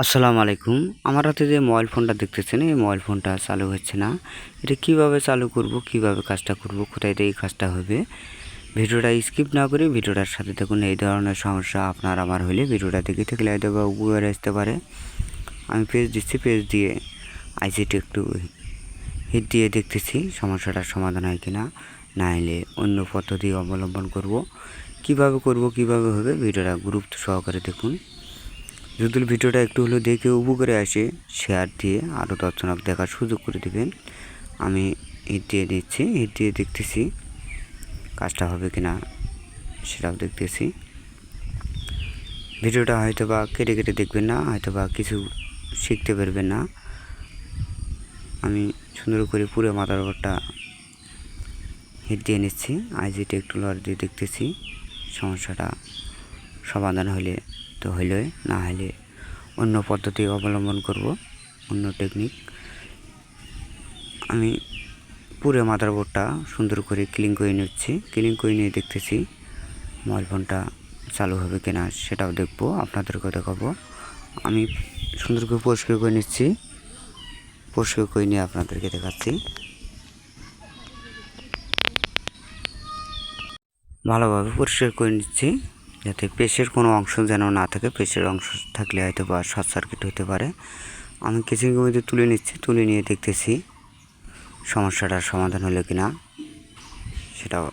আসসালামু আলাইকুম। আমার হাতে যে মোবাইল ফোনটা দেখতেছেন, এই মোবাইল ফোনটা চালু হচ্ছে না। এটা কিভাবে চালু করব, কিভাবে কাজটা করব, কোথায় থেকে কাজটা হবে, ভিডিওটা স্কিপ না করে ভিডিওটার সাথে দেখুন। এই ধরনের সমস্যা আপনার আমার হলে ভিডিওটা দেখে থাকলে হয়তো বা উপকারে আসতে পারে। আমি পেজ দিচ্ছি, পেজ দিয়ে আইসিটি একটু হিট দিয়ে দেখতেছি সমস্যাটার সমাধান হয় কিনা, না হলে অন্য পদ্ধতি অবলম্বন করব। কিভাবে করব, কিভাবে হবে, ভিডিওটা গুরুত্ব সহকারে দেখুন। যদি ভিডিওটা একটু হলেও দেখে উপকারে আসে, শেয়ার দিয়ে আরও দর্শক দেখার সুযোগ করে দেবেন। আমি হিট দিয়ে দিচ্ছি, হিট দিয়ে দেখতেছি কাজটা হবে কিনা সেটাও দেখতেছি। ভিডিওটা হয়তো বা কেটে কেটে দেখবেন না, হয়তো বা কিছু শিখতে পারবেন না। আমি সুন্দর করে পুরো মাদারবোর্ডটা হিট দিয়ে নিচ্ছি, আইজিটি একটু লড় দিয়ে দেখতেছি সমস্যাটা সমাধান হলে তো হইলে, না হলে অন্য পদ্ধতি অবলম্বন করব, অন্য টেকনিক। আমি পুরো মাদারবোর্ডটা সুন্দর করে ক্লিন করে নিচ্ছি, ক্লিন করে নিয়ে দেখতেছি মোবাইল ফোনটা চালু হবে কিনা সেটাও দেখব, আপনাদেরকেও দেখাবো। আমি সুন্দর করে পরিষ্কার করে নিচ্ছি, পরিষ্কার করে নিয়ে আপনাদেরকে দেখাচ্ছি। ভালোভাবে পরিষ্কার করে নিচ্ছি যাতে পেশের কোনো অংশ যেন না থাকে। পেশের অংশ থাকলে হয়তো বা শর্ট সার্কিট হতে পারে। আমি কিছুক্ষণের মধ্যে তুলে নিচ্ছি, তুলে নিয়ে দেখতেছি সমস্যাটার সমাধান হলো কিনা সেটাও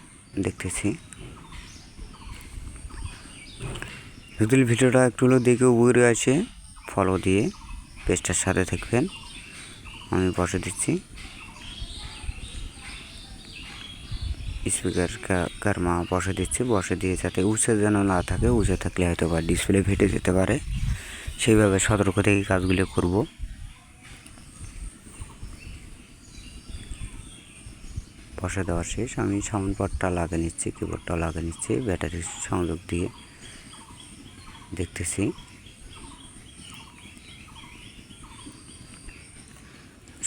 দেখতেছি। যদি ভিডিওটা একটু হলেও দেখে উপরে আসে, ফলো দিয়ে পেজটার সাথে থাকবেন। আমি বসে দিচ্ছি স্পিকার কারমা বসে দিচ্ছি, বসে দিয়ে যাতে উঁচে যেন না থাকে। উঁচে থাকলে হয়তো বা ডিসপ্লে ফেটে যেতে পারে, সেইভাবে সতর্ক থেকে কাজগুলো করব। বসে দেওয়া শেষ, আমি সাউন্ড বোর্ডটা লাগিয়ে নিচ্ছি, কিবোর্ডটা লাগিয়ে নিচ্ছি, ব্যাটারির সংযোগ দিয়ে দেখতেছি।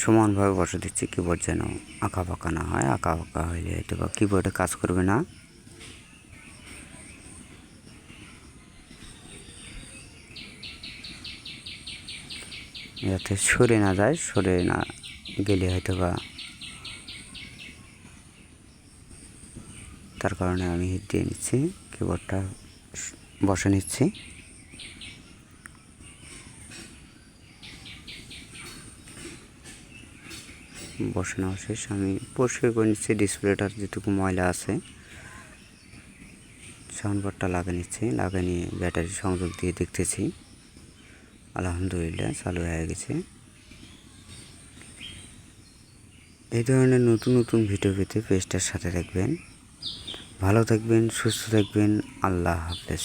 সমানভাবে বসে দিচ্ছি, কিবোর্ড যেন আঁকা ফাঁকা না হয়। আঁকা ফাঁকা হলে হয়তো বা কিবোর্ডে কাজ করবে না। যাতে সরে না যায়, সরে না গেলে হয়তো বা তার কারণে আমি হিট দিয়ে নিচ্ছি, কিবোর্ডটা বসে নিচ্ছি। বসে নেওয়া শেষ, আমি পরিষ্কার করে নিচ্ছি ডিসপ্লেটার যেটুকু ময়লা আছে। সাউন্ড বোর্ডটা লাগিয়ে নিচ্ছি, লাগিয়ে নিয়ে ব্যাটারি সংযোগ দিয়ে দেখতেছি আলহামদুলিল্লাহ চালু হয়ে গেছে। এই ধরনের নতুন নতুন ভিডিও পেতে পেজটার সাথে থাকবেন। ভালো থাকবেন, সুস্থ থাকবেন। আল্লাহ হাফেজ।